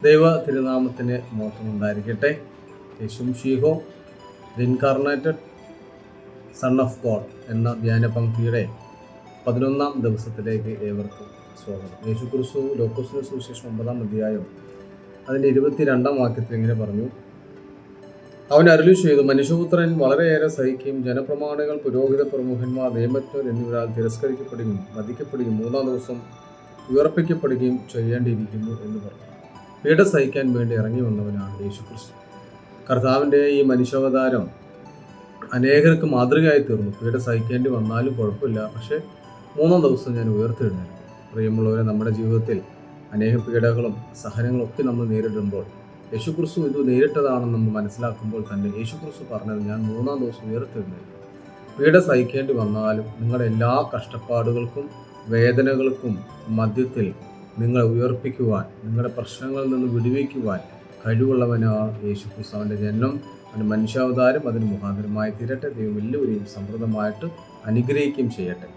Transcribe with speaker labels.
Speaker 1: ദൈവ തിരുനാമത്തിന് മോഹമുണ്ടായിരിക്കട്ടെ. Yeshu Mishiha the incarnated son of God എന്ന ധ്യാന പംക്തിയുടെ 11-ാം ദിവസത്തിലേക്ക് ഏവർക്കും സ്വാഗതം. യേശുക്രിസ്തു ലൂക്കോസിന്റെ സുവിശേഷം 9-ാം അധ്യായം അതിൻ്റെ 22-ാം വാക്യത്തിൽ ഇങ്ങനെ പറഞ്ഞു: അവൻ അരുളി ചെയ്തു, മനുഷ്യപുത്രൻ വളരെയേറെ സഹിക്കുകയും ജനപ്രമാണികൾ, പുരോഹിത പ്രമുഖന്മാർ, നിയമജ്ഞർ എന്നിവരാൽ തിരസ്കരിക്കപ്പെടുകയും വധിക്കപ്പെടുകയും 3-ാം ദിവസം ഉയർപ്പിക്കപ്പെടുകയും ചെയ്യേണ്ടിയിരിക്കുന്നു എന്ന് പറഞ്ഞു. പീഡ സഹിക്കാൻ വേണ്ടി ഇറങ്ങി വന്നവനാണ് യേശുക്രിസ്തു. കർത്താവിൻ്റെ ഈ മനുഷ്യാവതാരം അനേകർക്ക് മാതൃകയായി തീർന്നു. പീഡ സഹിക്കേണ്ടി വന്നാലും കുഴപ്പമില്ല, പക്ഷേ 3-ാം ദിവസം ഞാൻ ഉയർത്തെഴുന്നേൽക്കും. പ്രിയമുള്ളവരെ, നമ്മുടെ ജീവിതത്തിൽ അനേക പീഡകളും സഹനങ്ങളും ഒക്കെ നമ്മൾ നേരിടുമ്പോൾ യേശുക്രിസ്തു ഇത് നേരിട്ടതാണെന്ന് നമ്മൾ മനസ്സിലാക്കുമ്പോൾ തന്നെ യേശുക്രിസ്തു പറഞ്ഞത്, ഞാൻ 3-ാം ദിവസം ഉയർത്തെഴുന്നേൽക്കും. പീഡ സഹിക്കേണ്ടി വന്നാലും നിങ്ങളുടെ എല്ലാ കഷ്ടപ്പാടുകൾക്കും വേദനകൾക്കും മധ്യത്തിൽ നിങ്ങളെ ഉയർപ്പിക്കുവാൻ, നിങ്ങളുടെ പ്രശ്നങ്ങളിൽ നിന്ന് വിടുവിക്കുവാൻ കഴിവുള്ളവനാണ് യേശുക്രിസ്തു. അവൻ്റെ ജനനം, അവൻ്റെ മനുഷ്യാവതാരം അതിന് മുഖാന്തരമായി തീരട്ടെ. ദൈവം എല്ലാവരെയും സമൃദ്ധമായിട്ട് അനുഗ്രഹിക്കുകയും ചെയ്യട്ടെ.